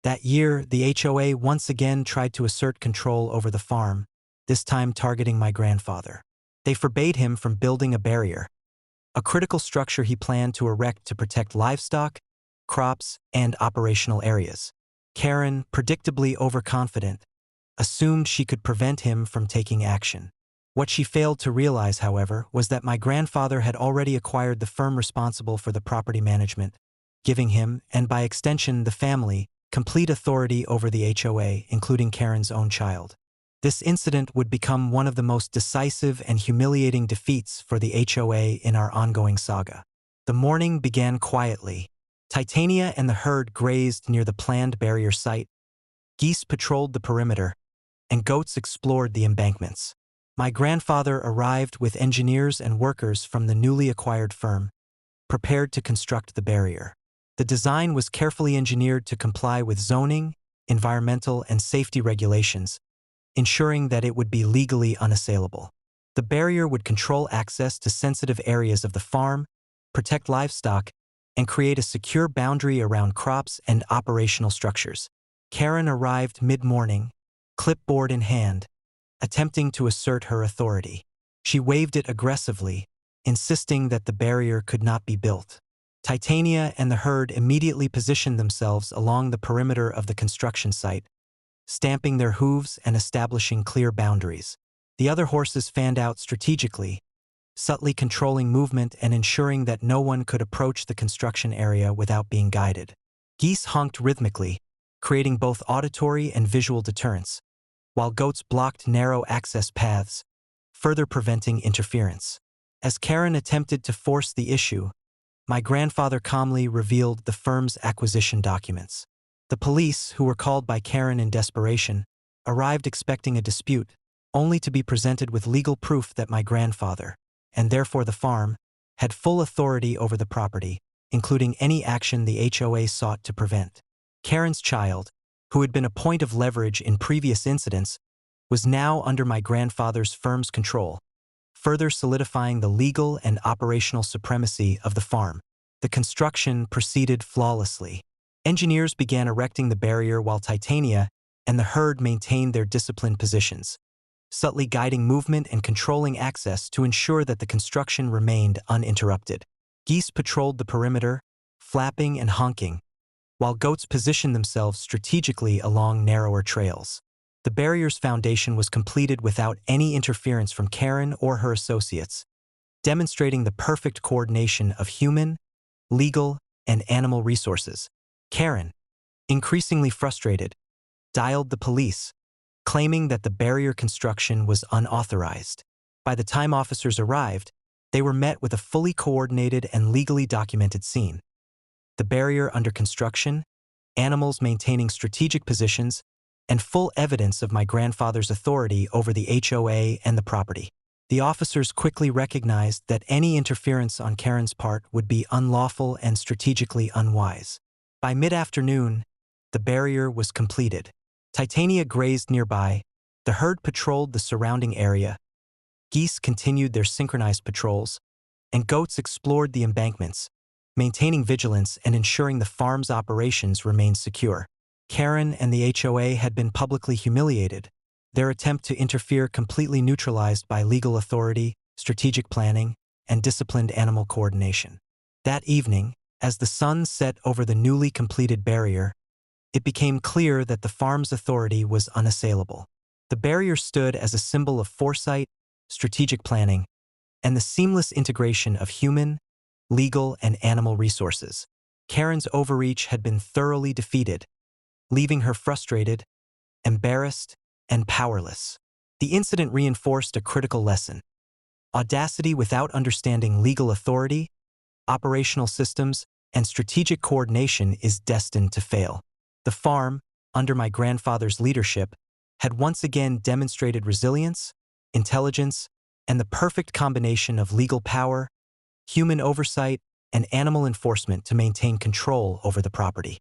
That year, the HOA once again tried to assert control over the farm, this time targeting my grandfather. They forbade him from building a barrier, a critical structure he planned to erect to protect livestock, crops, and operational areas. Karen, predictably overconfident, assumed she could prevent him from taking action. What she failed to realize, however, was that my grandfather had already acquired the firm responsible for the property management, giving him, and by extension the family, complete authority over the HOA, including Karen's own child. This incident would become one of the most decisive and humiliating defeats for the HOA in our ongoing saga. The morning began quietly. Titania and the herd grazed near the planned barrier site. Geese patrolled the perimeter, and goats explored the embankments. My grandfather arrived with engineers and workers from the newly acquired firm, prepared to construct the barrier. The design was carefully engineered to comply with zoning, environmental, and safety regulations, ensuring that it would be legally unassailable. The barrier would control access to sensitive areas of the farm, protect livestock, and create a secure boundary around crops and operational structures. Karen arrived mid-morning, clipboard in hand, attempting to assert her authority. She waved it aggressively, insisting that the barrier could not be built. Titania and the herd immediately positioned themselves along the perimeter of the construction site, stamping their hooves and establishing clear boundaries. The other horses fanned out strategically, subtly controlling movement and ensuring that no one could approach the construction area without being guided. Geese honked rhythmically, creating both auditory and visual deterrence, while goats blocked narrow access paths, further preventing interference. As Karen attempted to force the issue, my grandfather calmly revealed the firm's acquisition documents. The police, who were called by Karen in desperation, arrived expecting a dispute, only to be presented with legal proof that my grandfather, and therefore the farm, had full authority over the property, including any action the HOA sought to prevent. Karen's child, who had been a point of leverage in previous incidents, was now under my grandfather's firm's control, further solidifying the legal and operational supremacy of the farm. The construction proceeded flawlessly. Engineers began erecting the barrier while Titania and the herd maintained their disciplined positions, subtly guiding movement and controlling access to ensure that the construction remained uninterrupted. Geese patrolled the perimeter, flapping and honking, while goats positioned themselves strategically along narrower trails. The barrier's foundation was completed without any interference from Karen or her associates, demonstrating the perfect coordination of human, legal, and animal resources. Karen, increasingly frustrated, dialed the police, claiming that the barrier construction was unauthorized. By the time officers arrived, they were met with a fully coordinated and legally documented scene. The barrier under construction, animals maintaining strategic positions, and full evidence of my grandfather's authority over the HOA and the property. The officers quickly recognized that any interference on Karen's part would be unlawful and strategically unwise. By mid-afternoon, the barrier was completed. Titania grazed nearby, the herd patrolled the surrounding area, geese continued their synchronized patrols, and goats explored the embankments, maintaining vigilance and ensuring the farm's operations remained secure. Karen and the HOA had been publicly humiliated, their attempt to interfere completely neutralized by legal authority, strategic planning, and disciplined animal coordination. That evening, as the sun set over the newly completed barrier, it became clear that the farm's authority was unassailable. The barrier stood as a symbol of foresight, strategic planning, and the seamless integration of human, legal, and animal resources. Karen's overreach had been thoroughly defeated, leaving her frustrated, embarrassed, and powerless. The incident reinforced a critical lesson. Audacity without understanding legal authority, operational systems, and strategic coordination is destined to fail. The farm, under my grandfather's leadership, had once again demonstrated resilience, intelligence, and the perfect combination of legal power, human oversight, and animal enforcement to maintain control over the property.